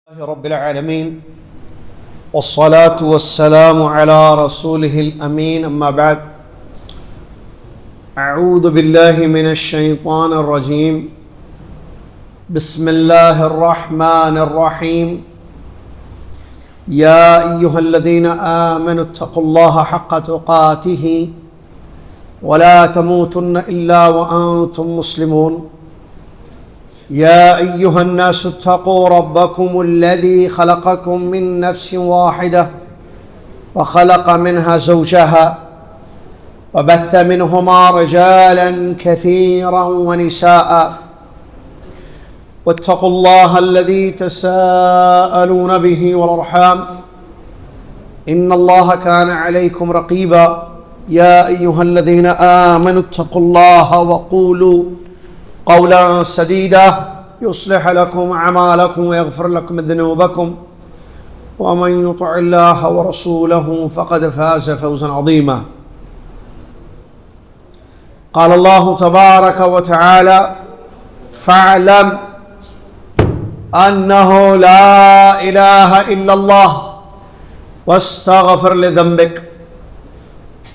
رب العالمين والصلاة والسلام على رسوله الأمين أما بعد أعوذ بالله من الشيطان الرجيم بسم الله الرحمن الرحيم يا أيها الذين آمنوا اتقوا الله حق تقاته ولا تموتن إلا وأنتم مسلمون يا أيها الناس اتقوا ربكم الذي خلقكم من نفس واحدة وخلق منها زوجها وبث منهما رجالا كثيرا ونساء واتقوا الله الذي تساءلون به والأرحام إن الله كان عليكم رقيبا يا أيها الذين آمنوا اتقوا الله وقولوا قولا سديدا يصلح لكم أعمالكم ويغفر لكم ذنوبكم ومن يطع الله ورسوله فقد فاز فوزا عظيما قال الله تبارك وتعالى فاعلم أنه لا إله إلا الله واستغفر لذنبك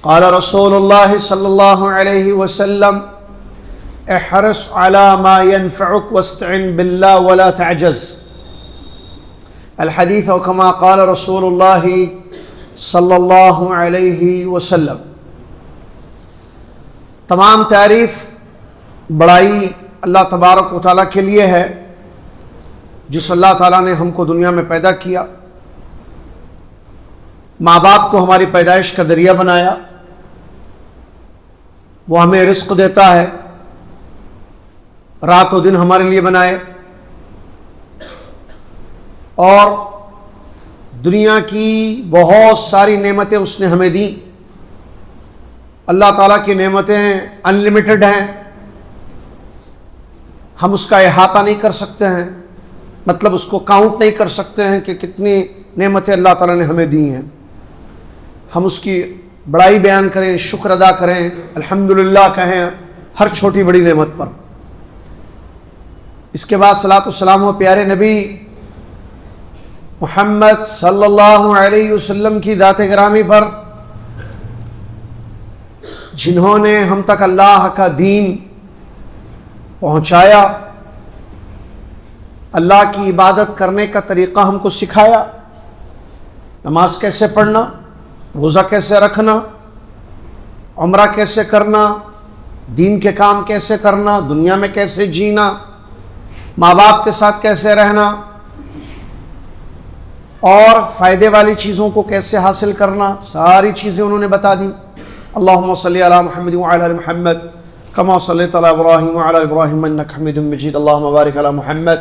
قال رسول الله صلى الله عليه وسلم احرص على ما ينفعك واستعن بالله ولا تعجز الحديث كما قال رسول الله صلی اللہ علیہ وسلم۔ تمام تعریف بڑائی اللہ تبارک و تعالیٰ کے لیے ہے جس اللہ تعالیٰ نے ہم کو دنیا میں پیدا کیا، ماں باپ کو ہماری پیدائش کا ذریعہ بنایا، وہ ہمیں رزق دیتا ہے، رات و دن ہمارے لیے بنائے، اور دنیا کی بہت ساری نعمتیں اس نے ہمیں دیں۔ اللہ تعالیٰ کی نعمتیں انلمیٹڈ ہیں، ہم اس کا احاطہ نہیں کر سکتے ہیں، مطلب اس کو کاؤنٹ نہیں کر سکتے ہیں کہ کتنی نعمتیں اللہ تعالیٰ نے ہمیں دی ہیں۔ ہم اس کی بڑائی بیان کریں، شکر ادا کریں، الحمدللہ کہیں ہر چھوٹی بڑی نعمت پر۔ اس کے بعد صلاۃ والسلام و پیارے نبی محمد صلی اللہ علیہ وسلم کی ذات گرامی پر، جنہوں نے ہم تک اللہ کا دین پہنچایا، اللہ کی عبادت کرنے کا طریقہ ہم کو سکھایا، نماز کیسے پڑھنا، روزہ کیسے رکھنا، عمرہ کیسے کرنا، دین کے کام کیسے کرنا، دنیا میں کیسے جینا، ماں باپ کے ساتھ کیسے رہنا، اور فائدے والی چیزوں کو کیسے حاصل کرنا، ساری چیزیں انہوں نے بتا دی۔ اللہم صلی علی محمد وعلی آل محمد کما صلیت علی ابراہیم وعلی آل ابراہیم انک حمید مجید، اللہم بارک علی محمد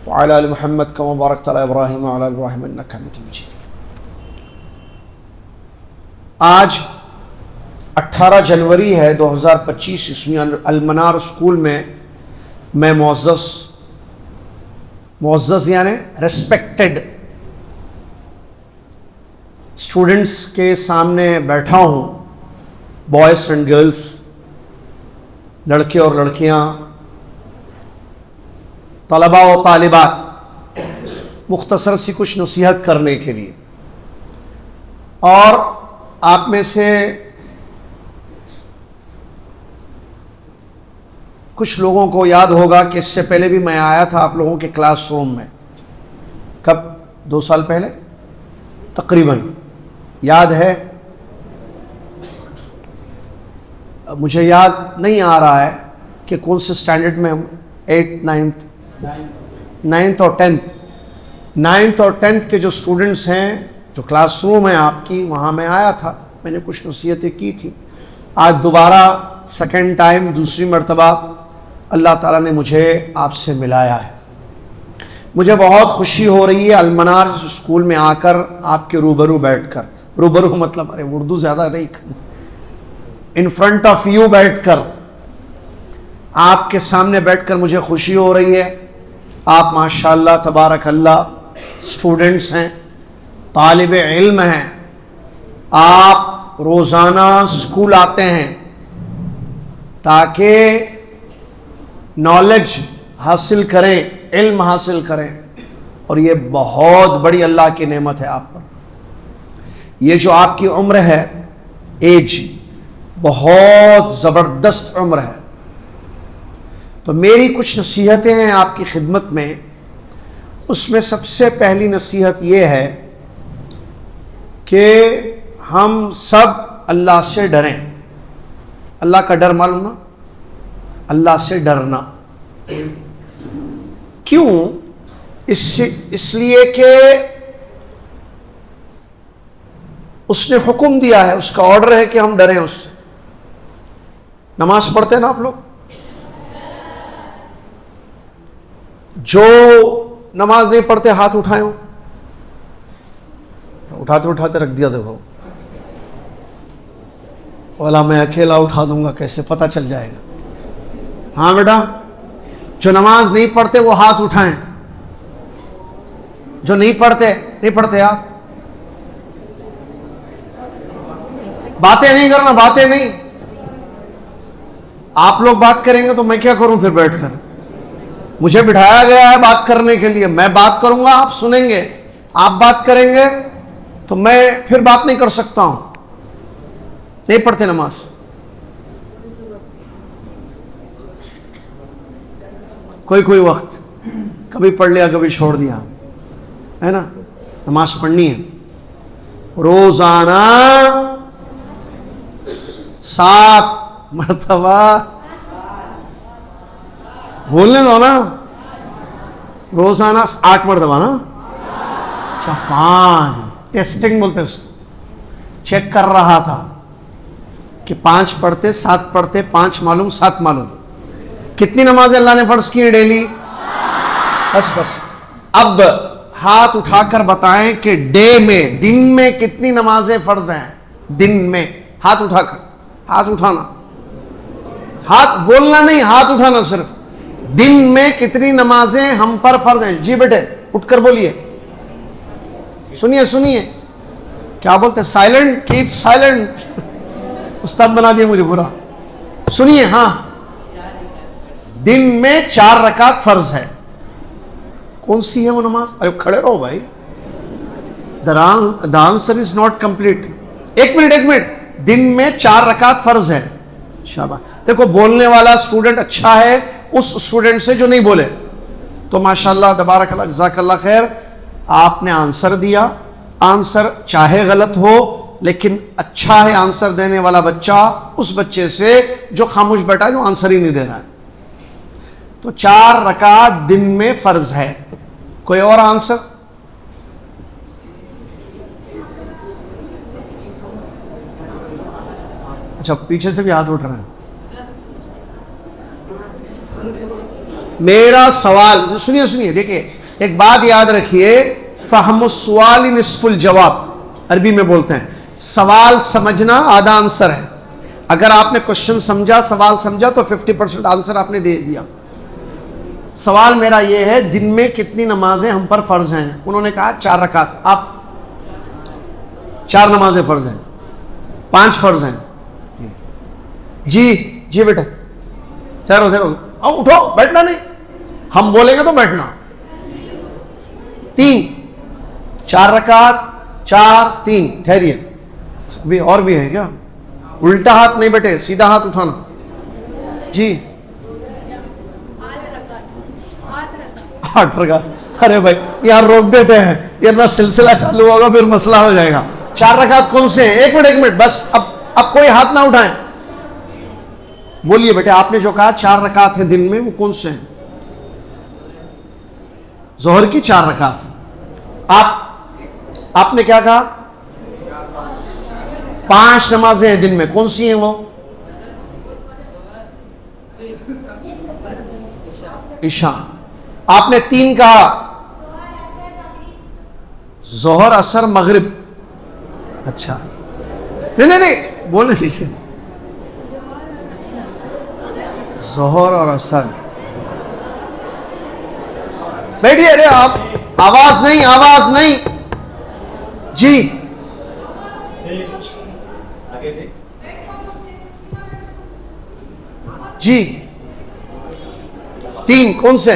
وعلی آل محمد کما بارکت علی ابراہیم وعلی آل ابراہیم انک حمید مجید۔ آج 18 جنوری ہے 2025 عیسوی، المنار اسکول میں میں معزز یعنی ریسپیکٹڈ اسٹوڈنٹس کے سامنے بیٹھا ہوں، بوائز اینڈ گرلز، لڑکے اور لڑکیاں، طلباء و طالبات، مختصر سی کچھ نصیحت کرنے کے لیے۔ اور آپ میں سے کچھ لوگوں کو یاد ہوگا کہ اس سے پہلے بھی میں آیا تھا آپ لوگوں کے کلاس روم میں، کب؟ 2 سال پہلے تقریباً، یاد ہے؟ مجھے یاد نہیں آ رہا ہے کہ کون سے سٹینڈرڈ میں ہم، 8th 9th اور 10th کے جو سٹوڈنٹس ہیں، جو کلاس روم ہے آپ کی، وہاں میں آیا تھا، میں نے کچھ نصیحتیں کی تھی۔ آج دوبارہ سیکنڈ ٹائم، دوسری مرتبہ اللہ تعالیٰ نے مجھے آپ سے ملایا ہے۔ مجھے بہت خوشی ہو رہی ہے المنار اسکول میں آ کر آپ کے روبرو بیٹھ کر، روبرو مطلب ارے اردو زیادہ نہیں، ان فرنٹ آف یو بیٹھ کر، آپ کے سامنے بیٹھ کر مجھے خوشی ہو رہی ہے۔ آپ ماشاءاللہ تبارک اللہ اسٹوڈنٹس ہیں، طالب علم ہیں، آپ روزانہ اسکول آتے ہیں تاکہ نالج حاصل کریں، علم حاصل کریں، اور یہ بہت بڑی اللہ کی نعمت ہے آپ پر. یہ جو آپ کی عمر ہے، ایج، بہت زبردست عمر ہے. تو میری کچھ نصیحتیں ہیں آپ کی خدمت میں. اس میں سب سے پہلی نصیحت یہ ہے کہ ہم سب اللہ سے ڈریں. اللہ کا ڈر معلوم نا، اللہ سے ڈرنا. کیوں؟ اس لیے کہ اس نے حکم دیا ہے، اس کا آرڈر ہے کہ ہم ڈریں اس سے. نماز پڑھتے ہیں نا آپ لوگ؟ جو نماز نہیں پڑھتے ہاتھ اٹھائے ہو. اٹھاتے اٹھاتے رکھ دیا. دیکھو اولا میں اکیلا اٹھا دوں گا، کیسے پتہ چل جائے گا. ہاں بیٹا، جو نماز نہیں پڑھتے وہ ہاتھ اٹھائیں. جو نہیں پڑھتے آپ باتیں نہیں کرنا، باتیں نہیں. آپ لوگ بات کریں گے تو میں کیا کروں پھر بیٹھ کر؟ مجھے بٹھایا گیا ہے بات کرنے کے لیے. میں بات کروں گا، آپ سنیں گے. آپ بات کریں گے تو میں پھر بات نہیں کر سکتا ہوں. نہیں پڑھتے نماز. کوئی وقت کبھی پڑھ لیا، کبھی چھوڑ دیا، ہے نا. نماز پڑھنی ہے روزانہ 7 مرتبہ. بولنے دو نا. روزانہ 8 مرتبہ نا. اچھا 5 ٹیسٹنگ بولتے اس کو. چیک کر رہا تھا کہ 5 پڑھتے، 7 پڑھتے، 5 معلوم، 7 معلوم. کتنی نمازیں اللہ نے فرض کی ہیں ڈیلی؟ بس. اب ہاتھ اٹھا کر بتائیں کہ دن میں کتنی نمازیں فرض ہیں. دن میں ہاتھ اٹھا کر، ہاتھ اٹھانا، ہاتھ بولنا نہیں، ہاتھ اٹھانا صرف. دن میں کتنی نمازیں ہم پر فرض ہیں؟ جی بیٹے اٹھ کر بولیے. سنیے کیا بولتے؟ Silent, keep silent. استاد بنا دیا مجھے برا. سنیے. ہاں، دن میں 4 رکعت فرض ہے. کون سی ہے وہ نماز؟ ارے کھڑے رہو بھائی. The answer is not complete. ایک منٹ. دن میں 4 رکعت فرض ہے. شاباش. دیکھو بولنے والا اسٹوڈنٹ اچھا ہے اس اسٹوڈنٹ سے جو نہیں بولے. تو ماشاءاللہ تبارک اللہ، جزاک اللہ خیر. آپ نے آنسر دیا. آنسر چاہے غلط ہو لیکن اچھا ہے آنسر دینے والا بچہ اس بچے سے جو خاموش بیٹھا ہے، جو آنسر ہی نہیں دے رہا ہے. تو 4 رکعت دن میں فرض ہے. کوئی اور آنسر؟ اچھا پیچھے سے بھی ہاتھ اٹھ رہے ہیں. میرا سوال سنیے. دیکھیے ایک بات یاد رکھیے، فہم السوال نصف الجواب. عربی میں بولتے ہیں سوال سمجھنا آدھا آنسر ہے. اگر آپ نے کوشچن سمجھا، سوال سمجھا تو 50% آنسر آپ نے دے دیا. سوال میرا یہ ہے دن میں کتنی نمازیں ہم پر فرض ہیں؟ انہوں نے کہا 4 رکعت. آپ 4 نمازیں فرض ہیں، 5 فرض ہیں. جی بیٹا ٹھہرو اٹھو. بیٹھنا نہیں، ہم بولیں گے تو بیٹھنا. 4 رکعت، 4 3. ٹھہریے، ابھی اور بھی ہیں کیا؟ الٹا ہاتھ نہیں بیٹے، سیدھا ہاتھ اٹھانا. جی 8 رکعت. ارے بھائی یار روک دیتے ہیں، یہ اپنا سلسلہ چالو ہوگا پھر مسئلہ ہو جائے گا. 4 رکعت کون سے ہیں؟ ایک منٹ بس. اب کوئی ہاتھ نہ اٹھائیں. بولیے بیٹے آپ نے جو کہا 4 رکعت ہیں دن میں، وہ کون سے ہیں؟ ظہر کی 4 رکعت. آپ نے کیا کہا؟ 5 نمازیں ہیں دن میں. کون سی ہیں وہ؟ عشاء. آپ نے 3 کہا، ظہر، عصر، مغرب. اچھا نہیں بولنے دیجیے. ظہر اور عصر. بیٹھیے. ارے آپ آواز نہیں. جی جی 3 کون سے؟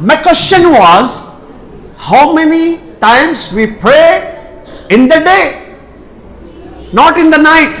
My question was, how many times we pray in the day, not in the night?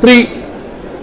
3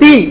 3।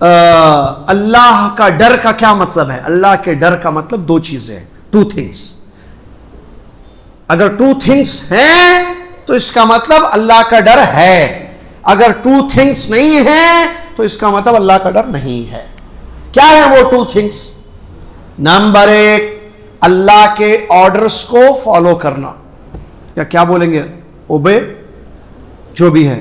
اللہ کا ڈر کا کیا مطلب ہے؟ اللہ کے ڈر کا مطلب دو چیزیں ہیں، ٹو تھنگس. اگر ٹو تھنگس ہیں تو اس کا مطلب اللہ کا ڈر ہے، اگر ٹو تھنگس نہیں ہیں تو اس کا مطلب اللہ کا ڈر نہیں ہے. کیا ہے وہ ٹو تھنگس؟ نمبر 1، اللہ کے آرڈرز کو فالو کرنا، یا کیا بولیں گے، اوبے، جو بھی ہے،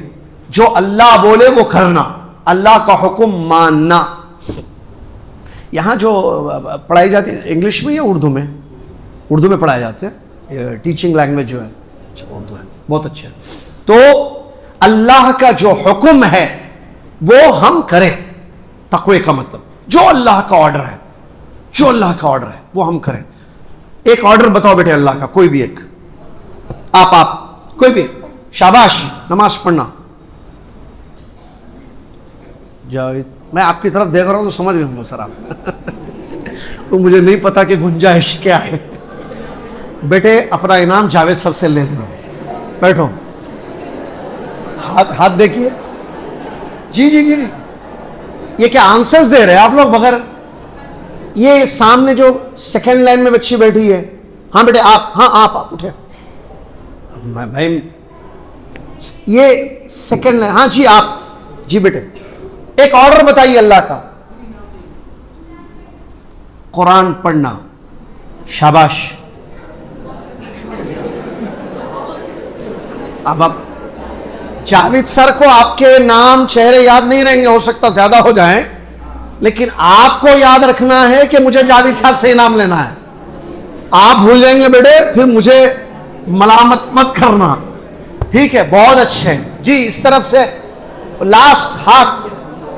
جو اللہ بولے وہ کرنا، اللہ کا حکم ماننا. یہاں جو پڑھائی جاتی ہے انگلش میں یا اردو میں؟ اردو میں پڑھائے جاتے ہیں، ٹیچنگ لینگویج جو ہے اردو ہے، بہت اچھا ہے. تو اللہ کا جو حکم ہے وہ ہم کریں، تقوی کا مطلب جو اللہ کا آرڈر ہے، جو اللہ کا آرڈر ہے وہ ہم کریں. ایک آرڈر بتاؤ بیٹے اللہ کا، کوئی بھی ایک، آپ کوئی بھی. شاباش، نماز پڑھنا. جاوید، میں آپ کی طرف دیکھ رہا ہوں تو سمجھ گیا ہوں سر آپ تو مجھے نہیں پتا کہ گنجائش کیا ہے. بیٹے اپنا انعام جاوید سر سے لے لینا. بیٹھو، ہاتھ دیکھیے. جی جی جی جی، یہ کیا آنسرز دے رہے ہیں آپ لوگ بغیر؟ یہ سامنے جو سیکنڈ لائن میں بچی بیٹھی ہے، ہاں بیٹے آپ، ہاں آپ اٹھے. بھائی یہ سیکنڈ لائن، ہاں جی آپ، جی بیٹے ایک آرڈر بتائیے اللہ کا. قرآن پڑھنا. شاباش. اب جاوید سر کو آپ کے نام چہرے یاد نہیں رہیں گے، ہو سکتا زیادہ ہو جائیں، لیکن آپ کو یاد رکھنا ہے کہ مجھے جاوید سر سے انعام لینا ہے. آپ بھول جائیں گے بیٹے پھر مجھے ملامت مت کرنا، ٹھیک ہے؟ بہت اچھے. جی اس طرف سے لاسٹ ہاتھ.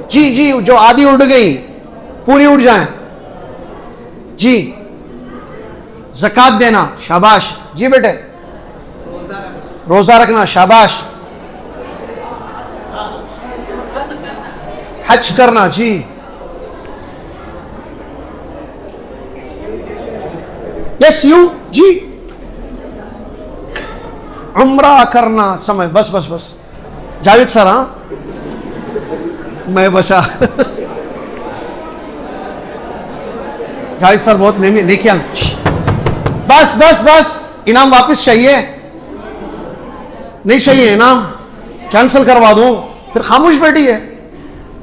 جی جی، جو آدھی اڑ گئی پوری اڑ جائیں. جی زکوٰۃ دینا. شاباش. جی بیٹے روزہ رکھنا. شاباش. حج کرنا. جی یس یو. جی عمرہ کرنا. سمجھ، بس بس بس جاوید سر، ہاں میں بشا جاوید سر بہت نیکیاں. بس بس بس، انعام واپس چاہیے؟ نہیں چاہیے انعام، کینسل کروا دوں؟ پھر خاموش بیٹھی ہے.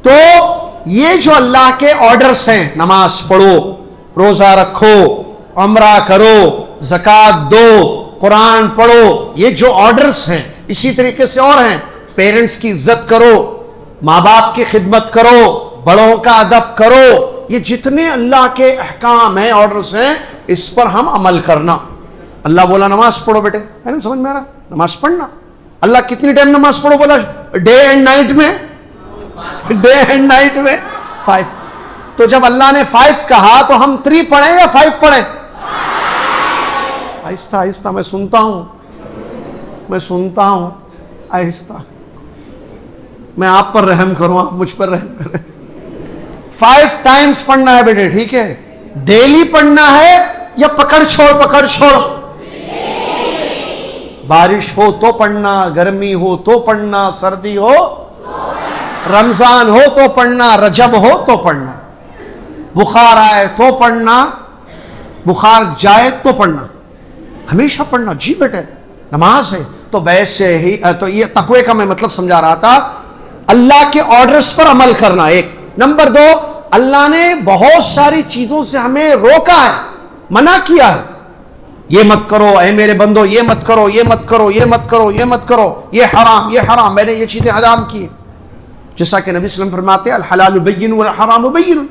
تو یہ جو اللہ کے آرڈرز ہیں، نماز پڑھو، روزہ رکھو، عمرہ کرو، زکوٰۃ دو، قرآن پڑھو، یہ جو آرڈرز ہیں. اسی طریقے سے اور ہیں، پیرنٹس کی عزت کرو، ماں باپ کی خدمت کرو، بڑوں کا ادب کرو. یہ جتنے اللہ کے احکام ہیں، آرڈرز ہیں، اس پر ہم عمل کرنا. اللہ بولا نماز پڑھو بیٹے، ہے نا؟ سمجھ میں آ رہا؟ نماز پڑھنا. اللہ کتنی ٹائم نماز پڑھو بولا؟ ڈے اینڈ نائٹ میں. ڈے اینڈ نائٹ میں 5. تو جب اللہ نے 5 کہا تو ہم 3 پڑھیں یا 5 پڑھیں؟ آہستہ آہستہ، میں سنتا ہوں آہستہ. میں آپ پر رحم کروں، آپ مجھ پر رحم کریں. 5 ٹائمز پڑھنا ہے بیٹے، ٹھیک ہے؟ ڈیلی پڑھنا ہے یا پکڑ چھوڑ؟ بارش ہو تو پڑھنا، گرمی ہو تو پڑھنا، سردی ہو، رمضان ہو تو پڑھنا، رجب ہو تو پڑھنا، بخار آئے تو پڑھنا، بخار جائے تو پڑھنا، ہمیشہ پڑھنا. جی بیٹے نماز ہے. تو ویسے ہی تو یہ تقوی کا میں مطلب سمجھا رہا تھا، اللہ کے آرڈرز پر عمل کرنا. ایک. نمبر 2، اللہ نے بہت ساری چیزوں سے ہمیں روکا ہے، منع کیا ہے. یہ مت کرو اے میرے بندو، یہ مت کرو، یہ مت کرو، یہ مت کرو، یہ مت کرو، یہ حرام، یہ حرام، میں نے یہ چیزیں حرام کی. جیسا کہ نبی صلی اللہ علیہ وسلم فرماتے ہیں الحلال بین والحرام بین.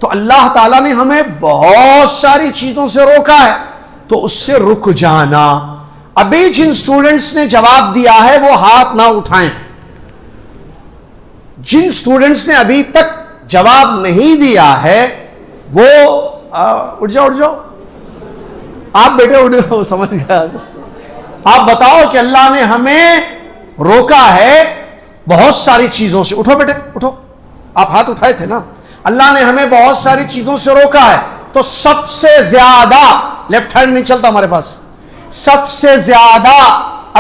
تو اللہ تعالیٰ نے ہمیں بہت ساری چیزوں سے روکا ہے، تو اس سے رک جانا. ابھی جن سٹوڈنٹس نے جواب دیا ہے وہ ہاتھ نہ اٹھائیں. جن سٹوڈنٹس نے ابھی تک جواب نہیں دیا ہے وہ اٹھ جاؤ. آپ بیٹے اٹھو، سمجھ گیا. آپ بتاؤ کہ اللہ نے ہمیں روکا ہے بہت ساری چیزوں سے. اٹھو بیٹے اٹھو، آپ ہاتھ اٹھائے تھے نا. اللہ نے ہمیں بہت ساری چیزوں سے روکا ہے، تو سب سے زیادہ، لیفٹ ہینڈ نہیں چلتا ہمارے پاس، سب سے زیادہ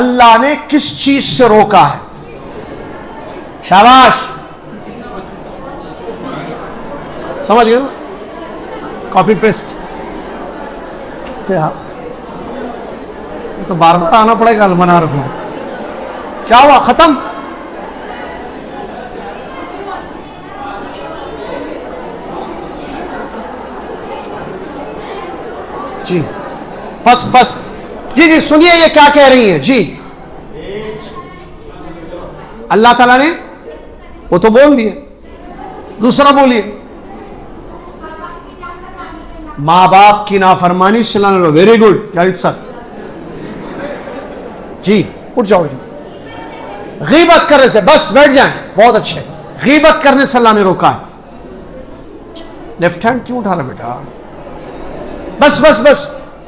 اللہ نے کس چیز سے روکا ہے؟ شاباش. سمجھ گئے نا, کاپی پیسٹ. تو بار بار آنا پڑے گا المنار کو. کیا ہوا, ختم؟ جی فسٹ جی سنیے یہ کیا کہہ رہی ہیں جی. اللہ تعالیٰ نے وہ تو بول دیے, دوسرا بولیے. ماں باپ کی نافرمانی سے اللہ نے, ویری گڈ جاوید صاحب جی, اٹھ جاؤ جی. غیبت کرنے سے, بس بیٹھ جائیں, بہت اچھے. غیبت کرنے سے اللہ نے روکا ہے. لیفٹ ہینڈ کیوں اٹھا رہا بیٹا؟ بس بس بس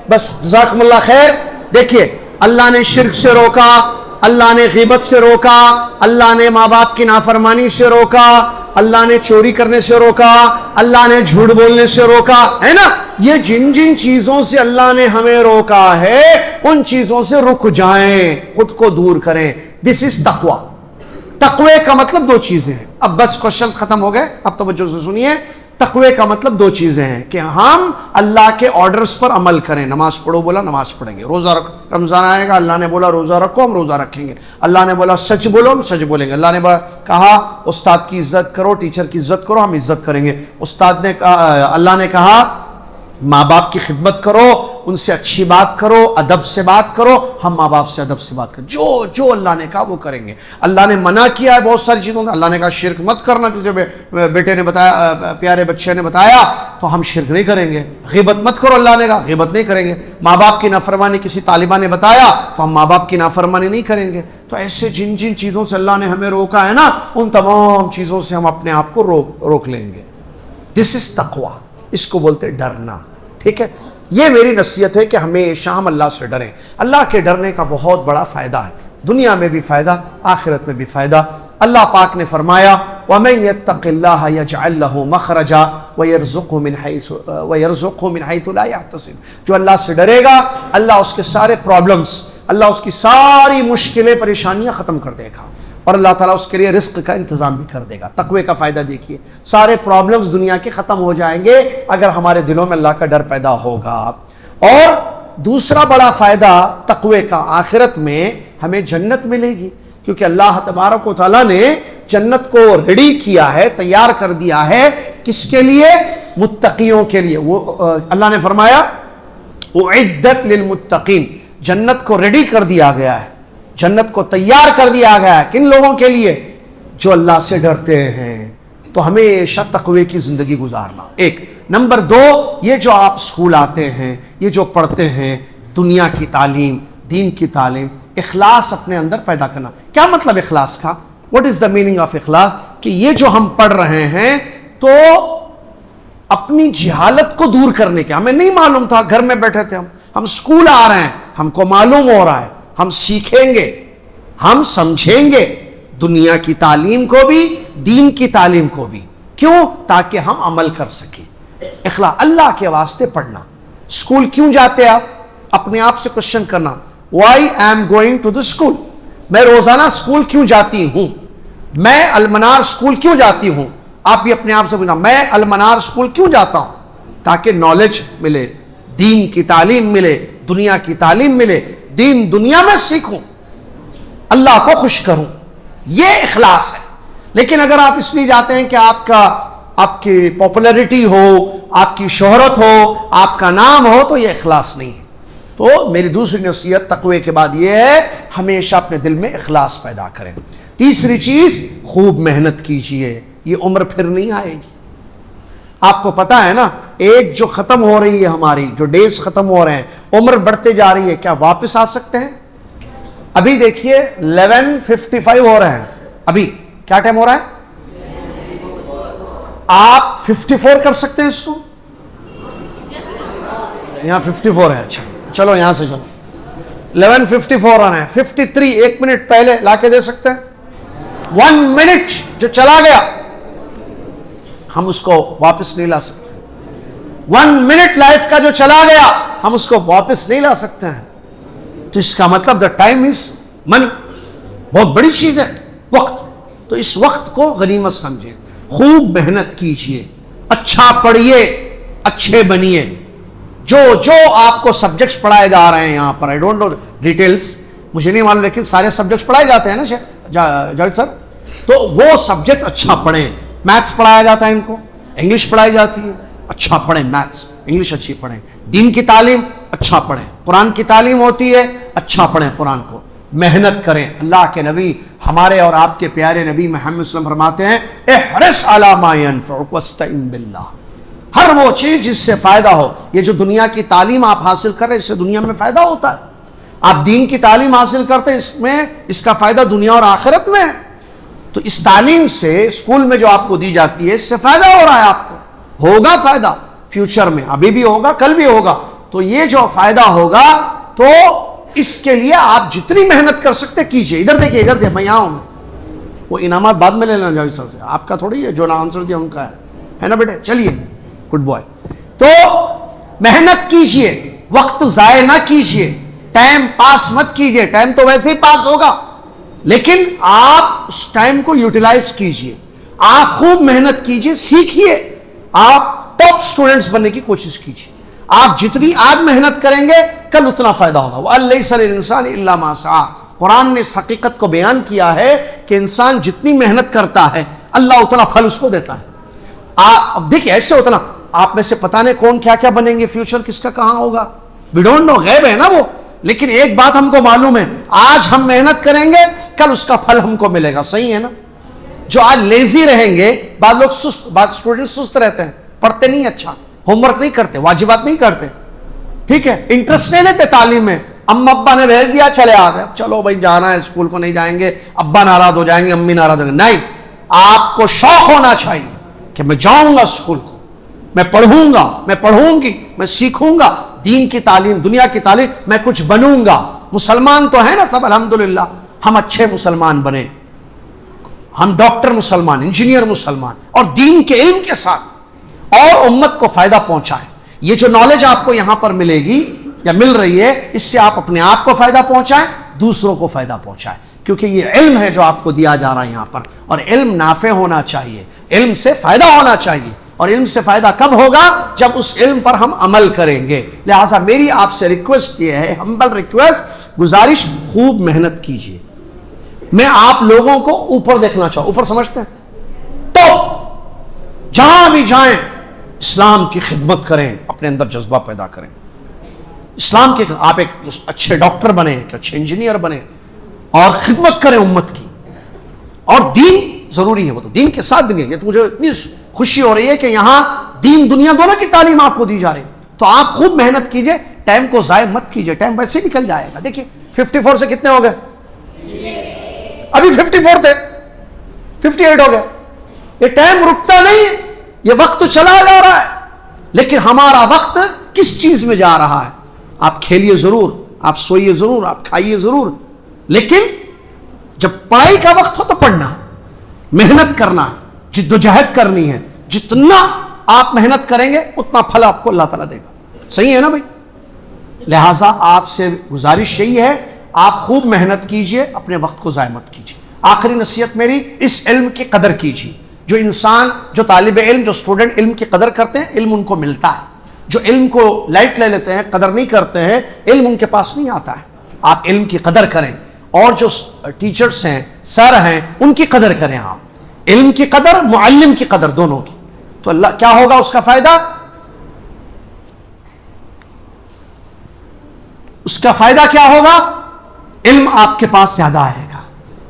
بس, جزاکم اللہ خیر. دیکھیے, اللہ نے شرک سے روکا, اللہ نے غیبت سے روکا, اللہ نے ماں باپ کی نافرمانی سے روکا, اللہ نے چوری کرنے سے روکا, اللہ نے جھوٹ بولنے سے روکا, ہے نا. یہ جن جن چیزوں سے اللہ نے ہمیں روکا ہے ان چیزوں سے رک جائیں, خود کو دور کریں. دس از تقوی. تقوی کا مطلب دو چیزیں ہیں. اب بس کوشچنز ختم ہو گئے, اب توجہ سے سنیے. تقوی کا مطلب دو چیزیں ہیں کہ ہم اللہ کے آرڈرز پر عمل کریں. نماز پڑھو بولا, نماز پڑھیں گے. روزہ رکھو, رمضان آئے گا, اللہ نے بولا روزہ رکھو, ہم روزہ رکھیں گے. اللہ نے بولا سچ بولو, ہم سچ بولیں گے. اللہ نے کہا استاد کی عزت کرو, ٹیچر کی عزت کرو, ہم عزت کریں گے. استاد نے اللہ نے کہا ماں باپ کی خدمت کرو, ان سے اچھی بات کرو, ادب سے بات کرو, ہم ماں باپ سے ادب سے بات کریں. جو اللہ نے کہا وہ کریں گے. اللہ نے منع کیا ہے بہت ساری چیزوں سے. اللہ نے کہا شرک مت کرنا, جیسے بیٹے نے بتایا, پیارے بچے نے بتایا, تو ہم شرک نہیں کریں گے. غیبت مت کرو, اللہ نے کہا غیبت نہیں کریں گے. ماں باپ کی نافرمانی کسی طالبہ نے بتایا تو ہم ماں باپ کی نافرمانی نہیں کریں گے. تو ایسے جن جن چیزوں سے اللہ نے ہمیں روکا ہے نا, ان تمام چیزوں سے ہم اپنے آپ کو روک لیں گے. دس از تقوی, اس کو بولتے ڈرنا. ٹھیک ہے, یہ میری نصیحت ہے کہ ہمیشہ ہم اللہ سے ڈریں. اللہ کے ڈرنے کا بہت بڑا فائدہ ہے, دنیا میں بھی فائدہ, آخرت میں بھی فائدہ. اللہ پاک نے فرمایا وَمَن يَتَّقِ اللَّهَ يَجْعَلْ لَهُ مَخْرَجًا وَيَرْزُقْهُ مِنْ حَيْثُ لَا يَحْتَسِبُ. جو اللہ سے ڈرے گا, اللہ اس کے سارے پرابلمز, اللہ اس کی ساری مشکلیں پریشانیاں ختم کر دے گا, اور اللہ تعالیٰ اس کے لیے رزق کا انتظام بھی کر دے گا. تقوی کا فائدہ دیکھیے, سارے پرابلمز دنیا کے ختم ہو جائیں گے اگر ہمارے دلوں میں اللہ کا ڈر پیدا ہوگا. اور دوسرا بڑا فائدہ تقوی کا, آخرت میں ہمیں جنت ملے گی, کیونکہ اللہ تبارک و تعالیٰ نے جنت کو ریڈی کیا ہے, تیار کر دیا ہے. کس کے لیے؟ متقیوں کے لیے. وہ اللہ نے فرمایا اعدت للمتقین, جنت کو ریڈی کر دیا گیا ہے, جنت کو تیار کر دیا گیا ہے. کن لوگوں کے لیے؟ جو اللہ سے ڈرتے ہیں. تو ہمیشہ تقوی کی زندگی گزارنا. ایک نمبر دو, یہ جو آپ اسکول آتے ہیں, یہ جو پڑھتے ہیں, دنیا کی تعلیم, دین کی تعلیم, اخلاص اپنے اندر پیدا کرنا. کیا مطلب اخلاص کا؟ What is the meaning of اخلاص؟ کہ یہ جو ہم پڑھ رہے ہیں تو اپنی جہالت کو دور کرنے کے, ہمیں نہیں معلوم تھا, گھر میں بیٹھے تھے ہم اسکول آ رہے ہیں, ہم کو معلوم ہو رہا ہے, ہم سیکھیں گے, ہم سمجھیں گے دنیا کی تعلیم کو بھی, دین کی تعلیم کو بھی. کیوں؟ تاکہ ہم عمل کر سکیں. اخلاص, اللہ کے واسطے پڑھنا. اسکول کیوں جاتے آپ؟ اپنے آپ سے کوشچن کرنا, why I am going to the school. میں روزانہ اسکول کیوں جاتی ہوں؟ میں المنار اسکول کیوں جاتی ہوں؟ آپ بھی اپنے آپ سے پوچھنا, میں المنار اسکول کیوں جاتا ہوں؟ تاکہ نالج ملے, دین کی تعلیم ملے, دنیا کی تعلیم ملے, دین دنیا میں سیکھوں, اللہ کو خوش کروں. یہ اخلاص ہے. لیکن اگر آپ اس لیے جاتے ہیں کہ آپ کی پاپولیرٹی ہو, آپ کی شہرت ہو, آپ کا نام ہو, تو یہ اخلاص نہیں ہے. تو میری دوسری نصیحت تقوی کے بعد یہ ہے, ہمیشہ اپنے دل میں اخلاص پیدا کریں. تیسری چیز, خوب محنت کیجئے, یہ عمر پھر نہیں آئے گی. آپ کو پتا ہے نا, ایج جو ختم ہو رہی ہے ہماری, جو ڈیز ختم ہو رہے ہیں, عمر بڑھتے جا رہی ہے, کیا واپس آ سکتے ہیں؟ ابھی دیکھیے 11:55 ہو رہے ہیں. ابھی کیا ٹائم ہو رہا ہے؟ آپ 54 کر سکتے ہیں اس کو؟ یہاں 54 ہے. اچھا چلو یہاں سے چلو, 11:54 آ رہے ہیں, 53 ایک منٹ پہلے لا کے دے سکتے ہیں. 1 منٹ جو چلا گیا ہم اس کو واپس نہیں لا سکتے. 1 منٹ لائف کا جو چلا گیا ہم اس کو واپس نہیں لا سکتے ہیں. تو اس کا مطلب دا ٹائم از منی, بہت بڑی چیز ہے وقت. تو اس وقت کو غنیمت سمجھیں, خوب محنت کیجئے, اچھا پڑھیے، اچھے بنیے. جو آپ کو سبجیکٹس پڑھائے جا رہے ہیں یہاں پر، آئی ڈونٹ نو ڈیٹیلس، مجھے نہیں معلوم، لیکن سارے سبجیکٹس پڑھائے جاتے ہیں نا جاوید سر، تو وہ سبجیکٹ اچھا پڑھیں. میتھس پڑھایا جاتا ہے ان کو، انگلش پڑھائی جاتی ہے، اچھا پڑھیں میتھس انگلش اچھی پڑھیں. دین کی تعلیم اچھا پڑھیں. قرآن کی تعلیم ہوتی ہے، اچھا پڑھیں قرآن کو، محنت کریں. اللہ کے نبی، ہمارے اور آپ کے پیارے نبی محمد صلی اللہ علیہ وسلم فرماتے ہیں احرص علی ما ینفعک واستعن باللہ، ہر وہ چیز جس سے فائدہ ہو. یہ جو دنیا کی تعلیم آپ حاصل کر رہے ہیں، اس سے دنیا میں فائدہ ہوتا ہے. آپ دین کی تعلیم حاصل کرتے ہیں، اس کا فائدہ دنیا اور آخرت میں ہے. تو اس تعلیم سے اسکول میں جو آپ کو دی جاتی ہے، اس سے فائدہ ہو رہا ہے آپ کو، ہوگا فائدہ فیوچر میں، ابھی بھی ہوگا، کل بھی ہوگا. تو یہ جو فائدہ ہوگا، تو اس کے لیے آپ جتنی محنت کر سکتے کیجئے. ادھر دیکھیے، ادھر دیکھیے، میں یہاں ہوں. وہ انعامات بعد میں لے لینا جاوید سر سے، آپ کا تھوڑی ہے، جو نہ آنسر دیا ان کا ہے نا بیٹے. چلیے، گڈ بوائے. تو محنت کیجئے، وقت ضائع نہ کیجئے، ٹائم پاس مت کیجئے. ٹائم تو ویسے ہی پاس ہوگا، لیکن آپ اس ٹائم کو یوٹیلائز کیجئے. آپ خوب محنت کیجئے، سیکھیے. آپ ٹاپ سٹوڈنٹس بننے کی کوشش کیجئے. آپ جتنی آج محنت کریں گے، کل اتنا فائدہ ہوگا. وَأَلَّيْسَ لِلْإِنسَانِ إِلَّا مَا سَعَىٰ. قرآن نے اس حقیقت کو بیان کیا ہے کہ انسان جتنی محنت کرتا ہے، اللہ اتنا پھل اس کو دیتا ہے. اب دیکھیں، ایسے ہوتا نا، آپ میں سے پتہ نہیں کون کیا کیا بنیں گے، فیوچر کس کا کہاں ہوگا، وی ڈونٹ نو، غیب ہے نا وہ. لیکن ایک بات ہم کو معلوم ہے، آج ہم محنت کریں گے، کل اس کا پھل ہم کو ملے گا. صحیح ہے نا؟ جو آج لیزی رہیں گے، بعض لوگ سست، بعض اسٹوڈنٹ سست رہتے ہیں، پڑھتے نہیں اچھا، ہوم ورک نہیں کرتے، واجبات نہیں کرتے، ٹھیک ہے، انٹرسٹ نہیں لیتے تعلیم میں. اما ابا نے بھیج دیا، چلے آتے، چلو بھائی جانا ہے اسکول کو، نہیں جائیں گے ابا ناراض ہو جائیں گے، امی ناراض ہو جائیں گے. نہیں، آپ کو شوق ہونا چاہیے کہ میں جاؤں گا اسکول کو، میں پڑھوں گا، میں پڑھوں گی، میں سیکھوں گا دین کی تعلیم، دنیا کی تعلیم، میں کچھ بنوں گا. مسلمان تو ہیں نا سب، الحمدللہ. ہم اچھے مسلمان بنے، ہم ڈاکٹر مسلمان، انجینئر مسلمان، اور دین کے علم کے ساتھ اور امت کو فائدہ پہنچائیں. یہ جو نالج آپ کو یہاں پر ملے گی یا مل رہی ہے، اس سے آپ اپنے آپ کو فائدہ پہنچائیں، دوسروں کو فائدہ پہنچائیں. کیونکہ یہ علم ہے جو آپ کو دیا جا رہا ہے یہاں پر، اور علم نافع ہونا چاہیے، علم سے فائدہ ہونا چاہیے. اور علم سے فائدہ کب ہوگا؟ جب اس علم پر ہم عمل کریں گے. لہٰذا میری آپ سے ریکویسٹ یہ ہے، ہمبل ریکویسٹ، گزارش، خوب محنت کیجیے. میں آپ لوگوں کو اوپر دیکھنا چاہوں، اوپر سمجھتے ہیں، تو جہاں بھی جائیں اسلام کی خدمت کریں، اپنے اندر جذبہ پیدا کریں اسلام کے. آپ ایک اچھے ڈاکٹر بنیں، ایک اچھے انجینئر بنیں، اور خدمت کریں امت کی. اور دین ضروری ہے، وہ تو دین کے ساتھ دنیا. یہ تو مجھے اتنی خوشی ہو رہی ہے کہ یہاں دین دنیا دونوں کی تعلیم آپ کو دی جا رہی ہے. تو آپ خوب محنت کیجئے، ٹائم کو ضائع مت کیجئے، ٹائم ویسے نکل جائے گا. دیکھیے 54 سے کتنے ہو گئے؟ ابھی 54 تھے، 58 ہو گئے. یہ ٹائم رکتا نہیں ہے، یہ وقت چلا جا رہا ہے. لیکن ہمارا وقت کس چیز میں جا رہا ہے؟ آپ کھیلیے ضرور، آپ سوئیے ضرور، آپ کھائیے ضرور، لیکن جب پڑھائی کا وقت ہو تو پڑھنا، محنت کرنا، جد و جہد کرنی ہے. جتنا آپ محنت کریں گے اتنا پھل آپ کو اللہ تعالیٰ دے گا. صحیح ہے نا بھائی؟ لہٰذا آپ سے گزارش یہی ہے، آپ خوب محنت کیجئے، اپنے وقت کو ضائع مت کیجئے. آخری نصیحت میری، اس علم کی قدر کیجئے. جو انسان، جو طالب علم، جو اسٹوڈنٹ علم کی قدر کرتے ہیں، علم ان کو ملتا ہے. جو علم کو لائٹ لے لیتے ہیں، قدر نہیں کرتے ہیں، علم ان کے پاس نہیں آتا ہے. آپ علم کی قدر کریں، اور جو ٹیچرز ہیں، سر ہیں، ان کی قدر کریں. آپ علم کی قدر، معلم کی قدر، دونوں کی. تو اللہ کیا ہوگا اس کا فائدہ؟ اس کا فائدہ کیا ہوگا؟ علم آپ کے پاس زیادہ آئے گا.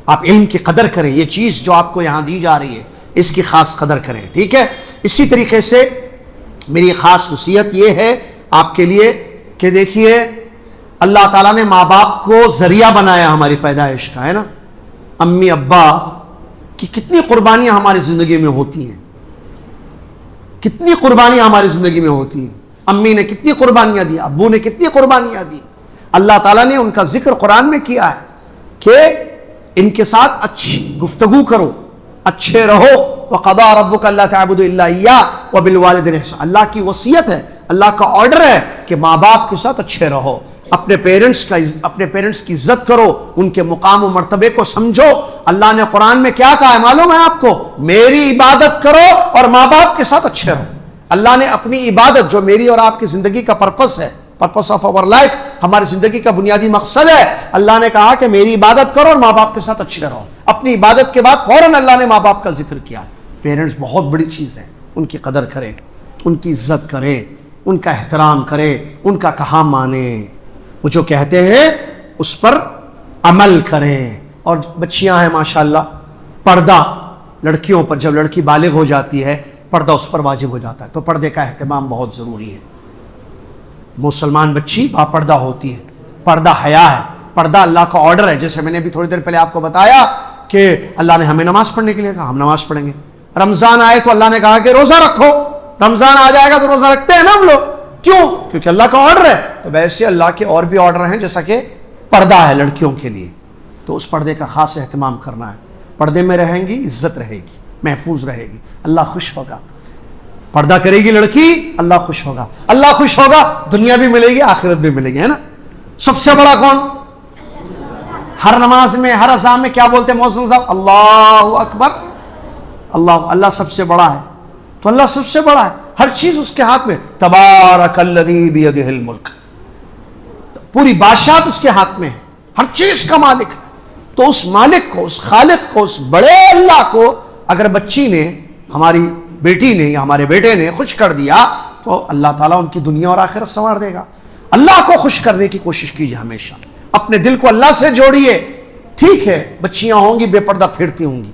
آپ علم کی قدر کریں. یہ چیز جو آپ کو یہاں دی جا رہی ہے، اس کی خاص قدر کریں. ٹھیک ہے؟ اسی طریقے سے میری خاص نصیحت یہ ہے آپ کے لیے کہ دیکھیے، اللہ تعالیٰ نے ماں باپ کو ذریعہ بنایا ہماری پیدائش کا، ہے نا. امی ابا کی کتنی قربانیاں ہماری زندگی میں ہوتی ہیں، کتنی قربانیاں ہماری زندگی میں ہوتی ہیں. امی نے کتنی قربانیاں دی، ابو نے کتنی قربانیاں دی. اللہ تعالیٰ نے ان کا ذکر قرآن میں کیا ہے کہ ان کے ساتھ اچھی گفتگو کرو، اچھے رہو. وَقَضَىٰ رَبُّكَ أَلَّا تَعْبُدُوا إِلَّا إِيَّاهُ وَبِالْوَالِدَيْنِ إِحْسَانًا. اللہ کی وصیت ہے، اللہ کا آرڈر ہے کہ ماں باپ کے ساتھ اچھے رہو. اپنے پیرنٹس کی عزت کرو، ان کے مقام و مرتبے کو سمجھو۔ اللہ نے قرآن میں کیا کہا ہے معلوم ہے آپ کو؟ میری عبادت کرو اور ماں باپ کے ساتھ اچھے رہو۔ اللہ نے اپنی عبادت جو میری اور آپ کی زندگی کا پرپس ہے، پرپس آف آور لائف، ہماری زندگی کا بنیادی مقصد ہے، اللہ نے کہا کہ میری عبادت کرو اور ماں باپ کے ساتھ اچھے رہو۔ اپنی عبادت کے بعد فوراً اللہ نے ماں باپ کا ذکر کیا۔ پیرنٹس بہت بڑی چیز ہے، ان کی قدر کریں، ان کی عزت کریں، ان کا احترام کریں، ان کا کہا مانیں، وہ جو کہتے ہیں اس پر عمل کریں۔ اور بچیاں ہیں ماشاءاللہ، پردہ لڑکیوں پر، جب لڑکی بالغ ہو جاتی ہے پردہ اس پر واجب ہو جاتا ہے، تو پردے کا اہتمام بہت ضروری ہے۔ مسلمان بچی باپردہ ہوتی ہے، پردہ حیا ہے، پردہ اللہ کا آرڈر ہے۔ جیسے میں نے بھی تھوڑی دیر پہلے آپ کو بتایا کہ اللہ نے ہمیں نماز پڑھنے کے لیے کہا، ہم نماز پڑھیں گے۔ رمضان آئے تو اللہ نے کہا کہ روزہ رکھو، رمضان آ جائے گا تو روزہ رکھتے ہیں نا ہم لوگ، کیوں؟ کیونکہ اللہ کا آرڈر ہے۔ تو ویسے اللہ کے اور بھی آرڈر ہیں، جیسا کہ پردہ ہے لڑکیوں کے لیے، تو اس پردے کا خاص اہتمام کرنا ہے۔ پردے میں رہیں گی، عزت رہے گی، محفوظ رہے گی، اللہ خوش ہوگا۔ پردہ کرے گی لڑکی، اللہ خوش ہوگا، اللہ خوش ہوگا، دنیا بھی ملے گی، آخرت بھی ملے گی، ہے نا۔ سب سے بڑا کون؟ ہر نماز میں، ہر اذان میں کیا بولتے ہیں محسن صاحب؟ اللہ اکبر، اللہ سب سے بڑا ہے۔ تو اللہ سب سے بڑا ہے، ہر چیز اس کے ہاتھ میں۔ تبارک الذی بیدہ الملک، پوری بادشاہت اس کے ہاتھ میں ہے، ہر چیز کا مالک ہے۔ تو اس مالک کو، اس خالق کو، اس بڑے اللہ کو اگر بچی نے، ہماری بیٹی نے یا ہمارے بیٹے نے خوش کر دیا تو اللہ تعالیٰ ان کی دنیا اور آخرت سنوار دے گا۔ اللہ کو خوش کرنے کی کوشش کیجیے ہمیشہ، اپنے دل کو اللہ سے جوڑیے۔ ٹھیک ہے بچیاں ہوں گی بے پردہ پھرتی ہوں گی،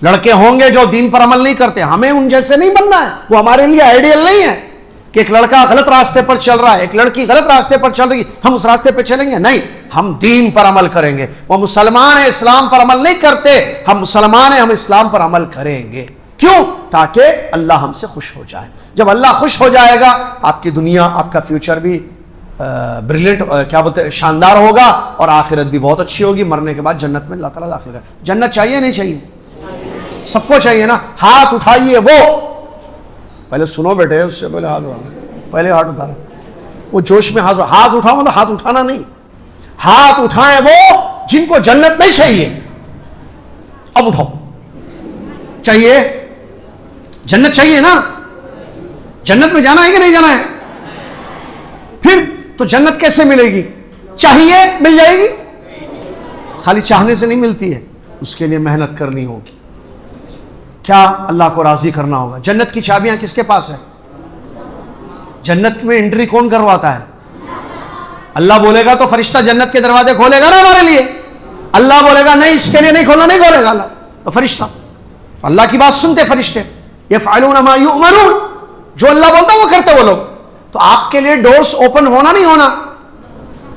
لڑکے ہوں گے جو دین پر عمل نہیں کرتے، ہمیں ان جیسے نہیں بننا ہے، وہ ہمارے لیے آئیڈیل نہیں ہے کہ ایک لڑکا غلط راستے پر چل رہا ہے، ایک لڑکی غلط راستے پر چل رہی ہے، ہم اس راستے پہ چلیں گے؟ نہیں، ہم دین پر عمل کریں گے۔ وہ مسلمان ہیں، اسلام پر عمل نہیں کرتے، ہم مسلمان ہیں، ہم اسلام پر عمل کریں گے۔ کیوں؟ تاکہ اللہ ہم سے خوش ہو جائے۔ جب اللہ خوش ہو جائے گا، آپ کی دنیا، آپ کا فیوچر بھی بریلینٹ، کیا بولتے ہیں، شاندار ہوگا، اور آخرت بھی بہت اچھی ہوگی۔ مرنے کے بعد جنت میں اللہ تعالیٰ داخل کرے۔ جنت چاہیے نہیں چاہیے؟ سب کو چاہیے نا۔ ہاتھ اٹھائیے، وہ پہلے سنو بیٹے، اس سے پہلے ہاتھ اٹھانا، پہلے ہاتھ اٹھانا، وہ جوش میں ہاتھ اٹھاؤ، مطلب ہاتھ اٹھانا نہیں، ہاتھ اٹھائیں وہ جن کو جنت نہیں چاہیے۔ اب اٹھاؤ، چاہیے جنت، چاہیے نا؟ جنت میں جانا ہے کہ نہیں جانا ہے؟ پھر تو جنت کیسے ملے گی؟ چاہیے مل جائے گی؟ خالی چاہنے سے نہیں ملتی ہے، اس کے لیے محنت کرنی ہوگی، کیا اللہ کو راضی کرنا ہوگا۔ جنت کی چابیاں کس کے پاس ہیں؟ جنت میں انٹری کون کرواتا ہے؟ اللہ بولے گا تو فرشتہ جنت کے دروازے کھولے گا نا ہمارے لیے۔ اللہ بولے گا نہیں، اس کے لیے نہیں کھولنا، نہیں کھولے گا اللہ، تو فرشتہ، اللہ کی بات سنتے فرشتے، یفعلون ما یؤمرون، جو اللہ بولتا وہ کرتے وہ لوگ۔ تو آپ کے لیے ڈورز اوپن ہونا نہیں ہونا،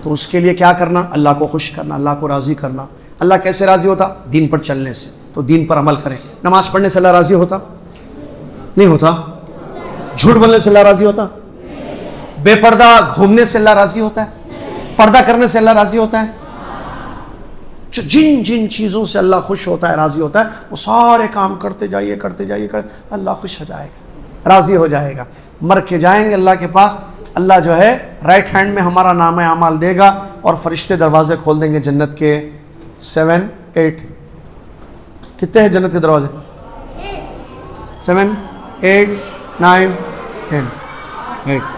تو اس کے لیے کیا کرنا؟ اللہ کو خوش کرنا، اللہ کو راضی کرنا۔ اللہ کیسے راضی ہوتا؟ دین پر چلنے سے، تو دین پر عمل کریں۔ نماز پڑھنے سے اللہ راضی ہوتا نہیں ہوتا؟ جھوٹ بولنے سے اللہ راضی ہوتا؟ بے پردہ گھومنے سے اللہ راضی ہوتا ہے؟ پردہ کرنے سے اللہ راضی ہوتا ہے؟ جن جن چیزوں سے اللہ خوش ہوتا ہے، راضی ہوتا ہے، وہ سارے کام کرتے جائیے، کرتے جائیے، اللہ خوش ہو جائے گا، راضی ہو جائے گا۔ مر کے جائیں گے اللہ کے پاس، اللہ جو ہے رائٹ ہینڈ میں ہمارا نام اعمال دے گا، اور فرشتے دروازے کھول دیں گے جنت کے 7 8 کتنے ہیں جنت کے دروازے؟ 7 8 9 10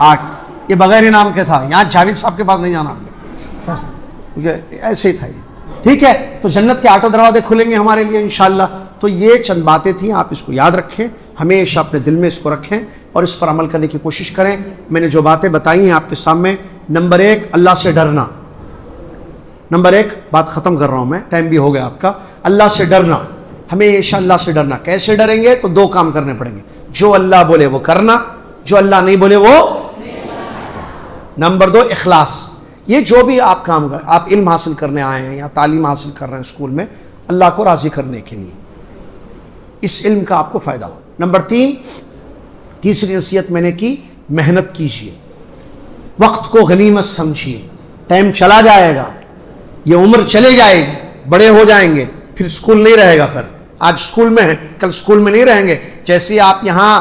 8 یہ بغیر انعام کے تھا، یہاں جاوید صاحب کے پاس نہیں جانا، کیونکہ ایسے ہی تھا یہ۔ ٹھیک ہے، تو جنت کے 8 دروازے کھلیں گے ہمارے لیے انشاءاللہ۔ تو یہ چند باتیں تھیں، آپ اس کو یاد رکھیں، ہمیشہ اپنے دل میں اس کو رکھیں اور اس پر عمل کرنے کی کوشش کریں۔ میں نے جو باتیں بتائی ہیں آپ کے سامنے، نمبر 1 اللہ سے ڈرنا، نمبر 1 بات ختم کر رہا ہوں میں، ٹائم بھی ہو گیا آپ کا۔ اللہ سے ڈرنا، ہمیشہ اللہ سے ڈرنا۔ کیسے ڈریں گے؟ تو 2 کام کرنے پڑیں گے، جو اللہ بولے وہ کرنا، جو اللہ نہیں بولے وہ۔ نمبر 2 اخلاص، یہ جو بھی آپ کام کر، آپ علم حاصل کرنے آئے ہیں یا تعلیم حاصل کر رہے ہیں اسکول میں، اللہ کو راضی کرنے کے لیے، اس علم کا آپ کو فائدہ ہو۔ نمبر 3 تیسری نصیحت میں نے کی، محنت کیجیے، وقت کو غنیمت سمجھیے۔ ٹائم چلا جائے گا، یہ عمر چلے جائے گی، بڑے ہو جائیں گے، پھر اسکول نہیں رہے گا۔ پھر آج اسکول میں ہیں، کل اسکول میں نہیں رہیں گے۔ جیسے آپ یہاں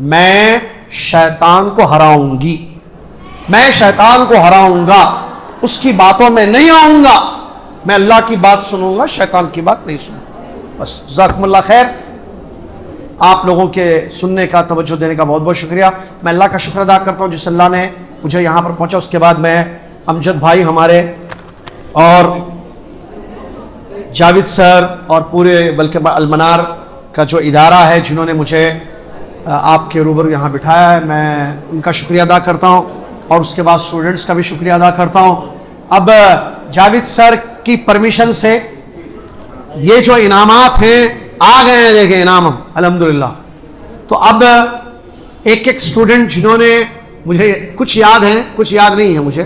میں شیطان کو ہراؤں گی، میں شیطان کو ہراؤں گا، اس کی باتوں میں نہیں آؤں گا، میں اللہ کی بات سنوں گا، شیطان کی بات نہیں سنوں گا۔ بس جزاکم اللہ خیر، آپ لوگوں کے سننے کا، توجہ دینے کا بہت بہت شکریہ۔ میں اللہ کا شکر ادا کرتا ہوں جس اللہ نے مجھے یہاں پر پہنچا۔ اس کے بعد میں امجد بھائی ہمارے اور جاوید سر اور پورے بلکہ المنار کا جو ادارہ ہے جنہوں نے مجھے آپ کے روبرو یہاں بٹھایا ہے، میں ان کا شکریہ ادا کرتا ہوں، اور اس کے بعد اسٹوڈنٹس کا بھی شکریہ ادا کرتا ہوں۔ اب جاوید سر کی پرمیشن سے یہ جو انعامات ہیں آ گئے ہیں، دیکھیں انعام الحمدللہ۔ تو اب ایک ایک اسٹوڈنٹ جنہوں نے مجھے کچھ یاد ہیں کچھ یاد نہیں ہے مجھے،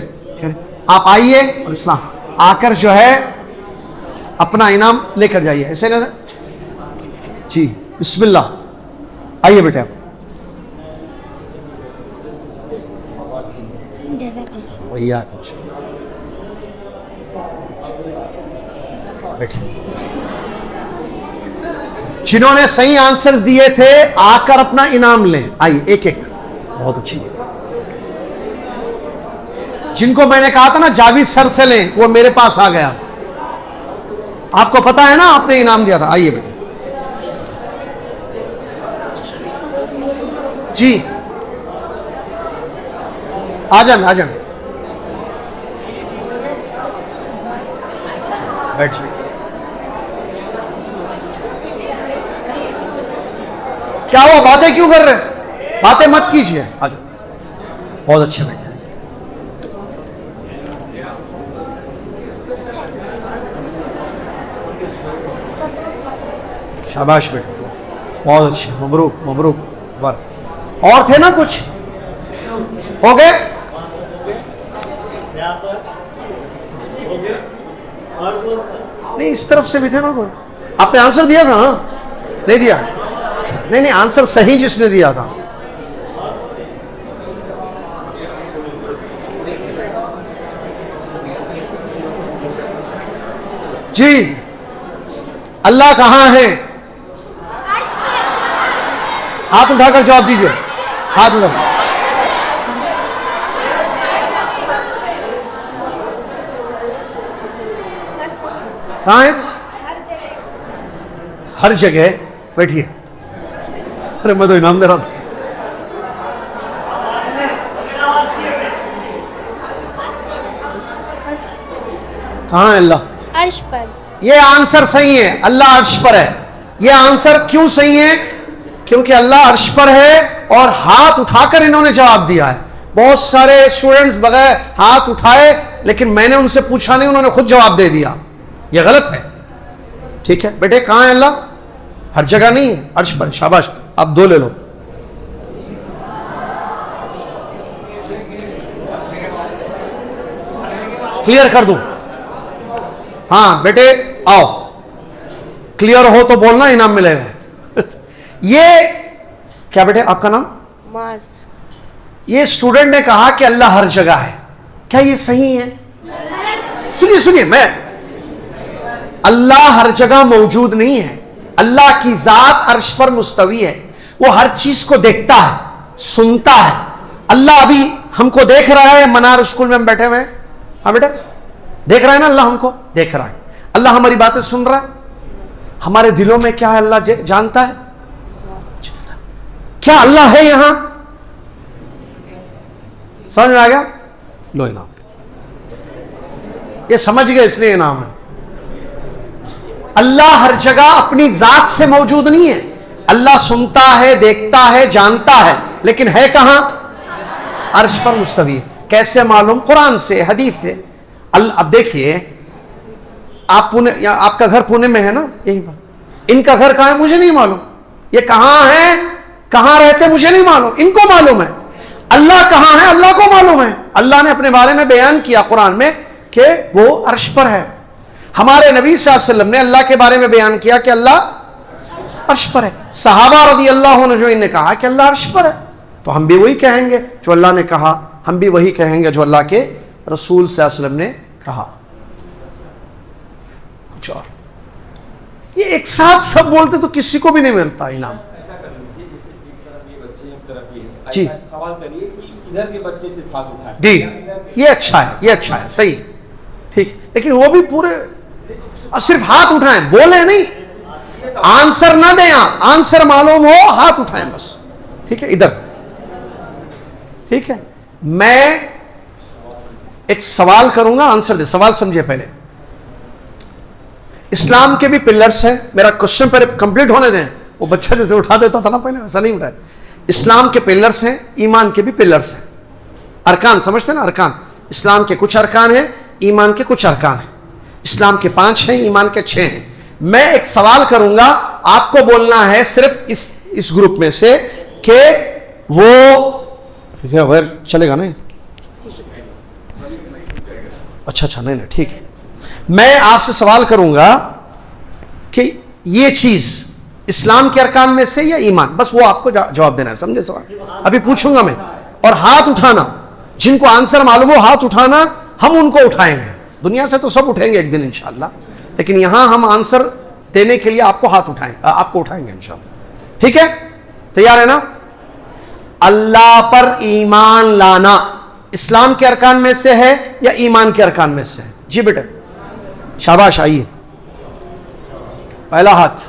آپ آئیے اور اسلام آ کر جو ہے اپنا انعام لے کر جائیے، ایسے نا جی، بسم اللہ، آئیے بیٹے آپ۔ بھیا کچھ بیٹھے، جنہوں نے صحیح آنسرز دیے تھے آ کر اپنا انعام لیں، آئیے ایک ایک، بہت اچھی بات۔ جن کو میں نے کہا تھا نا جاوید سر سے لیں، وہ میرے پاس آ گیا، آپ کو پتا ہے نا آپ نے انعام دیا تھا۔ آئیے بیٹے جی، آ جانا آ جانا، بیٹھ جائیں۔ کیا ہوا، باتیں کیوں کر رہے؟ باتیں مت کیجیے، آ جاؤ، بہت اچھے بیٹے، شاباش بیٹے، بہت اچھے، مبروک مبروک۔ اور تھے نا کچھ ہو گئے؟ نہیں، اس طرف سے بھی تھے نا کوئی، آپ نے آنسر دیا تھا؟ ہاں نہیں دیا؟ نہیں آنسر صحیح جس نے دیا تھا۔ جی، اللہ کہاں ہے؟ ہاتھ اٹھا کر جواب دیجیے، ہاتھ اٹھا۔ کہاں ہے؟ ہر جگہ، بیٹھیے، ارے میں تو انعام دے رہا تھا۔ کہاں ہے اللہ؟ عرش پر۔ یہ آنسر صحیح ہے، اللہ عرش پر ہے۔ یہ آنسر کیوں صحیح ہے؟ کیونکہ اللہ عرش پر ہے اور ہاتھ اٹھا کر انہوں نے جواب دیا ہے۔ بہت سارے اسٹوڈنٹس بغیر ہاتھ اٹھائے، لیکن میں نے ان سے پوچھا نہیں، انہوں نے خود جواب دے دیا، یہ غلط ہے۔ ٹھیک ہے بیٹے، کہاں ہے اللہ؟ ہر جگہ نہیں ہے، عرش پر۔ شاباش، آپ دو لے لو۔ کلیئر کر دوں؟ ہاں بیٹے آؤ، کلیئر ہو تو بولنا، انعام ملے گا۔ یہ کیا بیٹے آپ کا نام؟ معاذ۔ یہ اسٹوڈنٹ نے کہا کہ اللہ ہر جگہ ہے، کیا یہ صحیح ہے؟ سنیے سنیے، میں اللہ ہر جگہ موجود نہیں ہے، اللہ کی ذات عرش پر مستوی ہے، وہ ہر چیز کو دیکھتا ہے، سنتا ہے۔ اللہ ابھی ہم کو دیکھ رہا ہے، منار اسکول میں ہم بیٹھے ہوئے ہیں، ہاں بیٹا دیکھ رہا ہے نا، اللہ ہم کو دیکھ رہا ہے، اللہ ہماری باتیں سن رہا ہے، ہمارے دلوں میں کیا ہے اللہ جانتا ہے۔ کیا اللہ ہے یہاں؟ سمجھ میں آ گیا؟ لو انعام، یہ سمجھ گئے اس لیے انعام ہے۔ اللہ ہر جگہ اپنی ذات سے موجود نہیں ہے، اللہ سنتا ہے، دیکھتا ہے، جانتا ہے، لیکن ہے کہاں؟ عرش پر مستوی ہے۔ کیسے معلوم؟ قرآن سے، حدیث سے۔ اب دیکھیے، آپ کا گھر پونے میں ہے نا، یہیں پر، ان کا گھر کہاں ہے مجھے نہیں معلوم، یہ کہاں ہے، کہاں رہتے مجھے نہیں معلوم، ان کو معلوم ہے۔ اللہ کہاں ہے، اللہ کو معلوم ہے۔ اللہ نے اپنے بارے میں بیان کیا قرآن میں کہ وہ عرش پر ہے۔ ہمارے نبی صلی اللہ علیہ وسلم نے اللہ کے بارے میں بیان کیا کہ اللہ عرش پر ہے۔ صحابہ رضی اللہ عنہ نے کہا کہ اللہ عرش پر ہے، تو ہم بھی وہی کہیں گے جو اللہ نے کہا، ہم بھی وہی کہیں گے جو اللہ کے رسول صلی اللہ علیہ وسلم نے کہا۔ کچھ اور یہ ایک ساتھ سب بولتے تو کسی کو بھی نہیں ملتا انعام۔ رکھیے. جی سوال کریے کہ ادھر کے بچے سے ہاتھ اٹھائیں. جی یہ اچھا ہے، یہ اچھا ہے، صحیح ٹھیک. لیکن وہ بھی پورے صرف ہاتھ اٹھائیں، بولیں نہیں، آنسر نہ دیں. آپ آنسر معلوم ہو ہاتھ اٹھائیں بس. ٹھیک ہے ادھر. ٹھیک ہے میں ایک سوال کروں گا، آنسر دے. سوال سمجھے پہلے. اسلام کے بھی پلرز ہیں. میرا کوشچن پہلے کمپلیٹ ہونے دیں. وہ بچہ جیسے اٹھا دیتا تھا نا پہلے، ایسا نہیں اٹھائے. اسلام کے پلرز ہیں، ایمان کے بھی پلرز ہیں. ارکان سمجھتے ہیں نا؟ ارکان اسلام کے کچھ ارکان ہیں، ایمان کے کچھ ارکان ہیں. اسلام کے 5 ہیں، ایمان کے 6 ہیں. میں ایک سوال کروں گا، آپ کو بولنا ہے صرف اس گروپ میں سے کہ وہ ٹھیک ہے غیر چلے گا نہیں؟ اچھا نہیں ٹھیک ہے. میں آپ سے سوال کروں گا کہ یہ چیز اسلام کے ارکان میں سے یا ایمان، بس وہ آپ کو جواب دینا ہے. سمجھے سوال؟ ابھی پوچھوں گا میں. اور ہاتھ اٹھانا، جن کو آنسر معلوم ہو ہاتھ اٹھانا، ہم ان کو اٹھائیں گے. دنیا سے تو سب اٹھیں گے ایک دن انشاءاللہ، لیکن یہاں ہم آنسر دینے کے لیے آپ کو اٹھائیں گے انشاءاللہ. ٹھیک ہے تیار ہے نا؟ اللہ پر ایمان لانا اسلام کے ارکان میں سے ہے یا ایمان کے ارکان میں سے ہے؟ جی بیٹا شاباش. آئیے پہلا ہاتھ.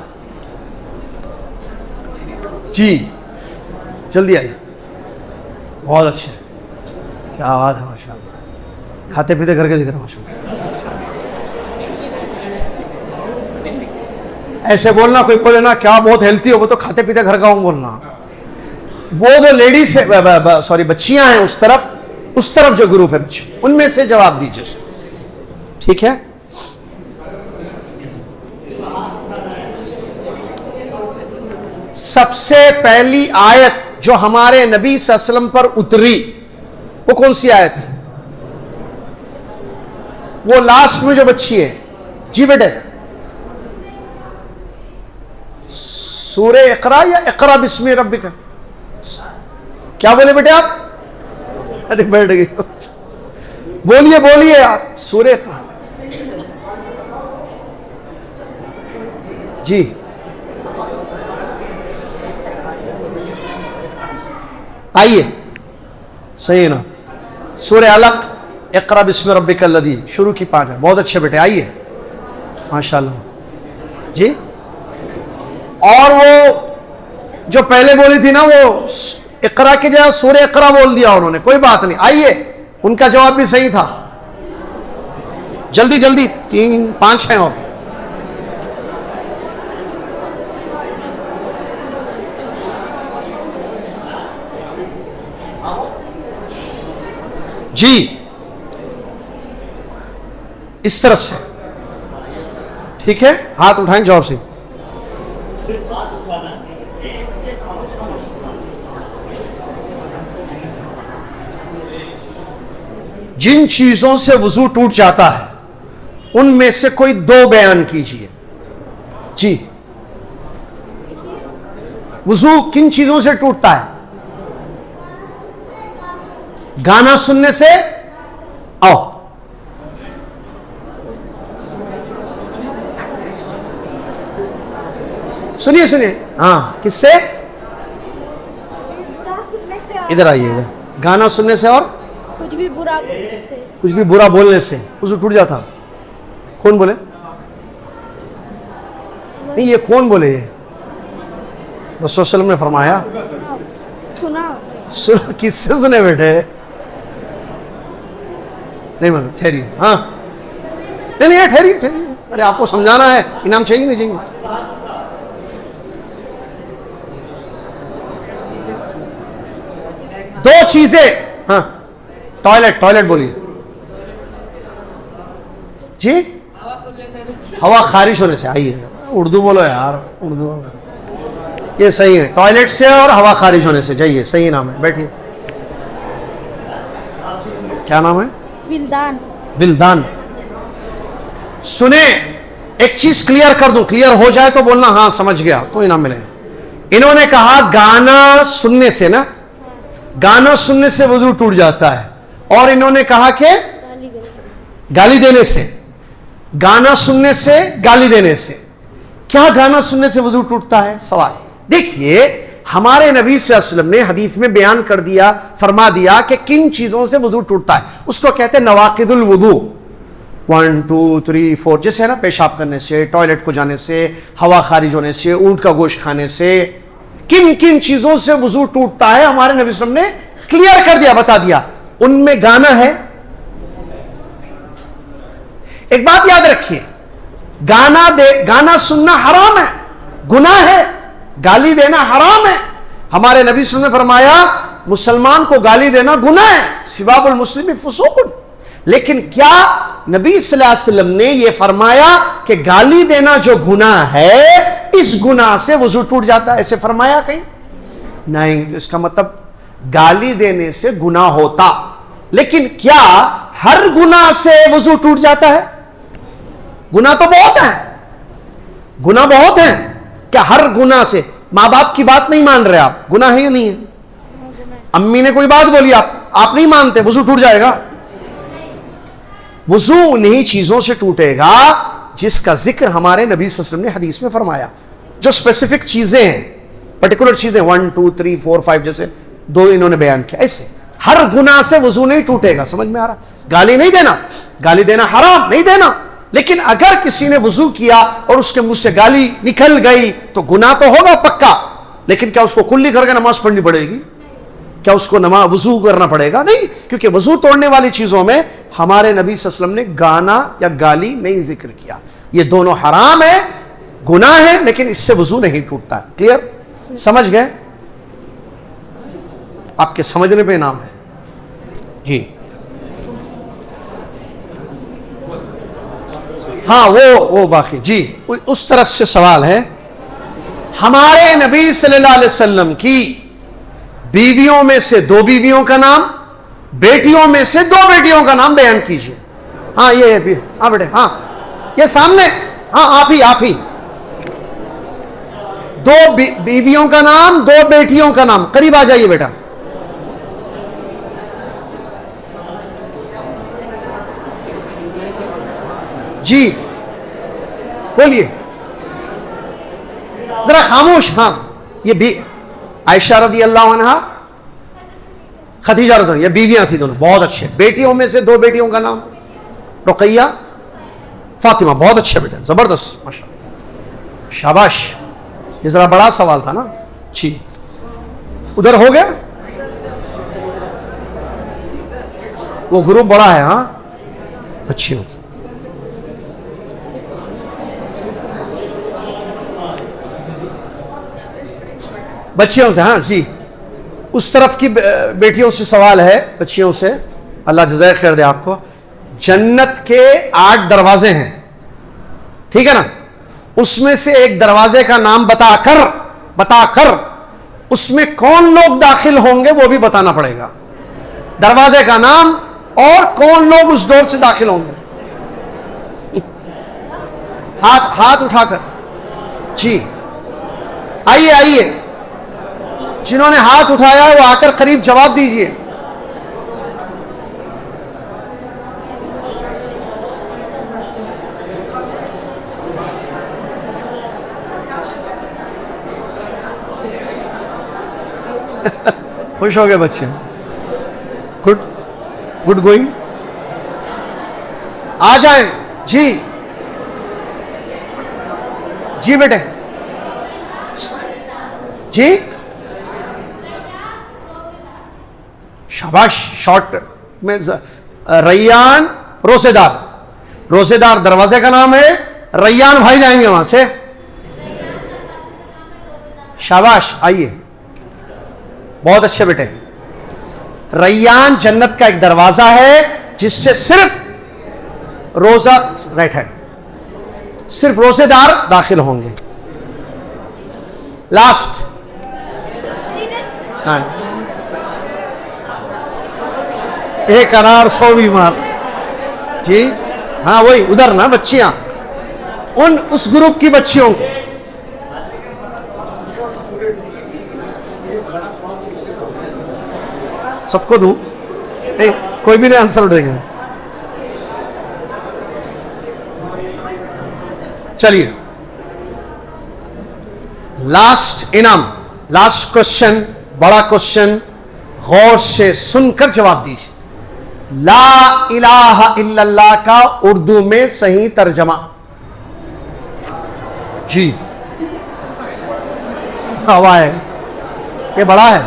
جی جلدی آئیے. بہت اچھے، کیا بات ہے ماشاء اللہ. کھاتے پیتے کر کے دکھ رہے ماشاء اللہ. ایسے بولنا، کوئی بولے نا کیا بہت ہیلتھی ہو، وہ تو کھاتے پیتے گھر کا ہوں بولنا. وہ جو لیڈیز سوری بچیاں ہیں اس طرف جو گروپ ہے بچے، ان میں سے جواب دیجیے. ٹھیک ہے سب سے پہلی آیت جو ہمارے نبی صلی اللہ علیہ وسلم پر اتری وہ کون سی آیت؟ وہ لاسٹ میں جو بچی ہے. جی بیٹے سورہ اقرا یا اقرا بسم ربک؟ کیا بولے بیٹے آپ؟ ارے بیٹھ گئی. بولیے آپ. سورہ اقرا. جی آئیے صحیح ہے نا؟ سورہ علق، اقرا بسم ربک الذی، شروع کی 5 ہے. بہت اچھے بیٹے آئیے ماشاءاللہ. جی اور وہ جو پہلے بولی تھی نا، وہ اقرا کے جگہ سورہ اقرا بول دیا انہوں نے. کوئی بات نہیں، آئیے. ان کا جواب بھی صحیح تھا. جلدی 3 5 ہیں اور. جی اس طرف سے. ٹھیک ہے ہاتھ اٹھائیں جواب سے. جن چیزوں سے وضو ٹوٹ جاتا ہے ان میں سے کوئی 2 بیان کیجئے. جی وضو کن چیزوں سے ٹوٹتا ہے؟ گانا سننے سے. آؤ سنیے. ہاں کس سے؟ ادھر آئیے. ادھر گانا سننے سے اور کچھ بھی برا بولنے سے. کچھ بھی برا بولنے سے وضو ٹوٹ جاتا. کون بولے؟ نہیں یہ کون بولے؟ یہ رسول صلی اللہ علیہ وسلم نے فرمایا. سنا کس سے سنے بیٹے؟ نہیں مانو ٹھہری. ہاں نہیں ٹھہری. ارے آپ کو سمجھانا ہے، انعام چاہیے نہیں چاہیے؟ دو چیزیں. ہاں ٹوائلٹ بولیے. جی ہوا خارش ہونے سے. آئیے اردو بولو یار، اردو بولو. یہ صحیح ہے، ٹوائلٹ سے اور ہوا خارج ہونے سے. جائیے صحیح نام ہے. بیٹھیے. کیا نام ہے؟ ولدان. سنیں ایک چیز کلیئر کر دوں، کلیئر ہو جائے تو بولنا ہاں سمجھ گیا تو انعام ملے. انہوں نے کہا گانا سننے سے نا، گانا سننے سے وضو ٹوٹ جاتا ہے. اور انہوں نے کہا کہ گالی دینے سے. گانا سننے سے، گالی دینے سے. کیا گانا سننے سے وضو ٹوٹتا ہے؟ سوال دیکھیے ہمارے نبی صلی اللہ علیہ وسلم نے حدیث میں بیان کر دیا، فرما دیا کہ کن چیزوں سے وضو ٹوٹتا ہے. اس کو کہتے ہیں نواقض الوضو. 1 2 3 4 جیسے ہے نا، پیشاب کرنے سے، ٹوائلٹ کو جانے سے، ہوا خارج ہونے سے، اونٹ کا گوشت کھانے سے، کن کن چیزوں سے وضو ٹوٹتا ہے ہمارے نبی صلی اللہ علیہ وسلم نے کلیئر کر دیا، بتا دیا. ان میں گانا ہے. ایک بات یاد رکھیے، گانا سننا حرام ہے، گناہ ہے. گالی دینا حرام ہے. ہمارے نبی صلی اللہ علیہ وسلم نے فرمایا مسلمان کو گالی دینا گناہ ہے، سباب المسلم فسوق. لیکن کیا نبی صلی اللہ علیہ وسلم نے یہ فرمایا کہ گالی دینا جو گناہ ہے اس گناہ سے وضو ٹوٹ جاتا ہے؟ ایسے فرمایا کہیں نہیں. تو اس کا مطلب گالی دینے سے گناہ ہوتا، لیکن کیا ہر گناہ سے وضو ٹوٹ جاتا ہے؟ گناہ تو بہت ہیں، گناہ بہت ہیں. کیا ہر گناہ سے؟ ماں باپ کی بات نہیں مان رہے آپ، گناہ ہے یا نہیں ہے؟ امی نے کوئی بات بولی آپ نہیں مانتے، وضو ٹوٹ جائے گا؟ وضو انہی چیزوں سے ٹوٹے گا جس کا ذکر ہمارے نبی صلی اللہ علیہ وسلم نے حدیث میں فرمایا. جو اسپیسیفک چیزیں ہیں، پرٹیکولر چیزیں 1 2 3 4 5 جیسے 2 انہوں نے بیان کیا. ایسے ہر گناہ سے وضو نہیں ٹوٹے گا. سمجھ میں آ رہا؟ گالی نہیں دینا، گالی دینا حرام نہیں دینا. لیکن اگر کسی نے وضو کیا اور اس کے منہ سے گالی نکل گئی تو گناہ تو ہوگا پکا. لیکن کیا اس کو کلی کر کے نماز پڑھنی پڑے گی؟ کیا اس کو وضو کرنا پڑے گا؟ نہیں، کیونکہ وضو توڑنے والی چیزوں میں ہمارے نبی صلی اللہ علیہ وسلم نے گانا یا گالی نہیں ذکر کیا. یہ دونوں حرام ہے، گناہ ہے، لیکن اس سے وضو نہیں ٹوٹتا. کلیئر؟ سمجھ گئے؟ آپ کے سمجھنے پہ انعام ہے. جی ہاں، وہ باقی جی اس طرف سے سوال ہے. ہمارے نبی صلی اللہ علیہ وسلم کی بیویوں میں سے 2 بیویوں کا نام، بیٹیوں میں سے 2 بیٹیوں کا نام بیان کیجئے. ہاں یہ ہاں بیٹے، ہاں یہ سامنے، ہاں آپ ہی 2 بیویوں کا نام، 2 بیٹیوں کا نام. قریب آ جائیے بیٹا. جی بولیے، ذرا خاموش. ہاں یہ بھی عائشہ رضی اللہ عنہا، خدیجہ رضی اللہ عنہا، یہ بیویاں تھیں دونوں، بہت اچھے. بیٹیوں میں سے 2 بیٹیوں کا نام رقیہ، فاطمہ. بہت اچھے بیٹے، زبردست، ماشاءاللہ، شاباش. یہ ذرا بڑا سوال تھا نا. جی ادھر ہو گیا، وہ گروپ بڑا ہے. ہاں اچھی ہوگی. بچیوں سے، ہاں جی اس طرف کی بیٹیوں سے سوال ہے، بچیوں سے. اللہ جزائے خیر دے آپ کو. جنت کے 8 دروازے ہیں، ٹھیک ہے نا؟ اس میں سے ایک دروازے کا نام بتا کر اس میں کون لوگ داخل ہوں گے وہ بھی بتانا پڑے گا. دروازے کا نام اور کون لوگ اس ڈور سے داخل ہوں گے. ہاتھ اٹھا کر. جی آئیے، جنہوں نے ہاتھ اٹھایا وہ آ کر قریب جواب دیجئے. خوش ہو گئے بچے؟ Good going. آ جائیں. جی بیٹے. جی شاباش. شارٹ میں ریان روزے دار دروازے کا نام ہے. ریان بھائی جائیں گے وہاں سے. شاباش. آئیے، بہت اچھے بیٹے. ریان جنت کا ایک دروازہ ہے جس سے صرف رائٹ ہینڈ، صرف روزے دار داخل ہوں گے. لاسٹ. ہاں 1 انار 100 بیمار. جی ہاں وہی ادھر نا بچیاں، اس گروپ کی بچیوں کو. سب کو دوں؟ نہیں، کوئی بھی نہیں آنسر اٹھے گا. چلیے لاسٹ انعام لاسٹ کوشچن، بڑا کوشچن، غور سے سن کر جواب دیجیے. لا الہ الا اللہ کا اردو میں صحیح ترجمہ. جی ہوا ہے، یہ بڑا ہے.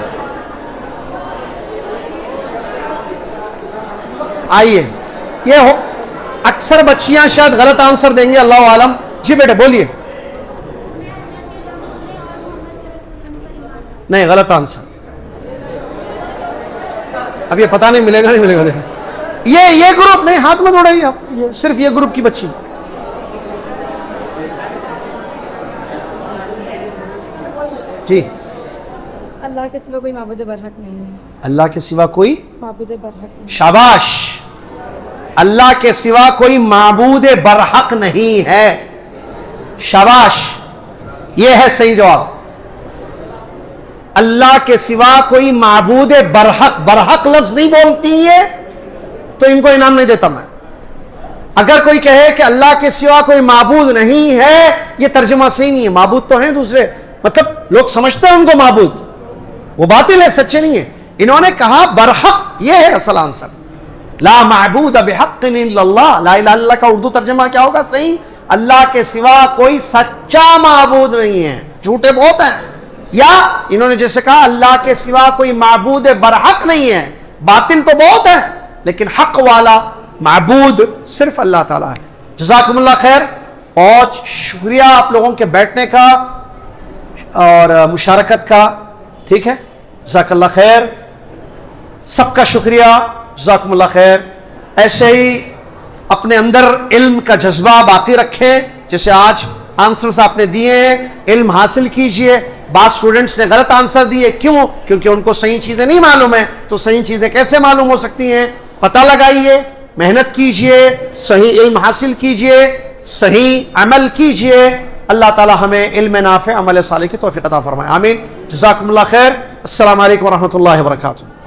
آئیے، یہ ہو اکثر بچیاں شاید غلط آنسر دیں گے، اللہ عالم. جی بیٹے بولیے. نہیں، غلط آنسر. اب یہ پتہ نہیں ملے گا نہیں ملے گا. یہ گروپ نہیں، ہاتھ میں دوڑائیے آپ، یہ صرف یہ گروپ کی بچی. جی اللہ کے سوا کوئی معبود برحق نہیں ہے. اللہ کے سوا کوئی معبود برحق نہیں. شاباش. اللہ کے سوا کوئی معبود برحق نہیں ہے. شاباش، یہ ہے صحیح جواب. اللہ کے سوا کوئی معبود برحق، برحق لفظ نہیں بولتی ہے تو ان کو انعام نہیں دیتا میں. اگر کوئی کہے کہ اللہ کے سوا کوئی معبود نہیں ہے، یہ ترجمہ صحیح نہیں ہے. معبود تو ہیں دوسرے، مطلب لوگ سمجھتے ہیں ان کو معبود، وہ باطل ہے، سچے نہیں ہے. انہوں نے کہا برحق، یہ ہے اصل آنسر. لا معبود بحق الا اللہ. لا الہ الا اللہ کا اردو ترجمہ کیا ہوگا صحیح؟ اللہ کے سوا کوئی سچا معبود نہیں ہے. جھوٹے بہت ہیں. یا انہوں نے جیسے کہا اللہ کے سوا کوئی معبود برحق نہیں ہے، باطل تو بہت ہے لیکن حق والا معبود صرف اللہ تعالیٰ ہے. جزاکم اللہ خیر. بہت شکریہ آپ لوگوں کے بیٹھنے کا اور مشارکت کا. ٹھیک ہے، جزاک اللہ خیر، سب کا شکریہ. جزاکم اللہ خیر. ایسے ہی اپنے اندر علم کا جذبہ باقی رکھیں. جیسے آج آنسرز آپ نے دیے ہیں، علم حاصل کیجئے. بعض اسٹوڈنٹس نے غلط آنسر دیے، کیوں؟ کیونکہ ان کو صحیح چیزیں نہیں معلوم ہیں. تو صحیح چیزیں کیسے معلوم ہو سکتی ہیں؟ پتہ لگائیے، محنت کیجئے، صحیح علم حاصل کیجئے، صحیح عمل کیجئے. اللہ تعالی ہمیں علم نافع، عمل صالح کی توفیق عطا فرمائے. آمین. جزاکم اللہ خیر. السلام علیکم ورحمۃ اللہ وبرکاتہ.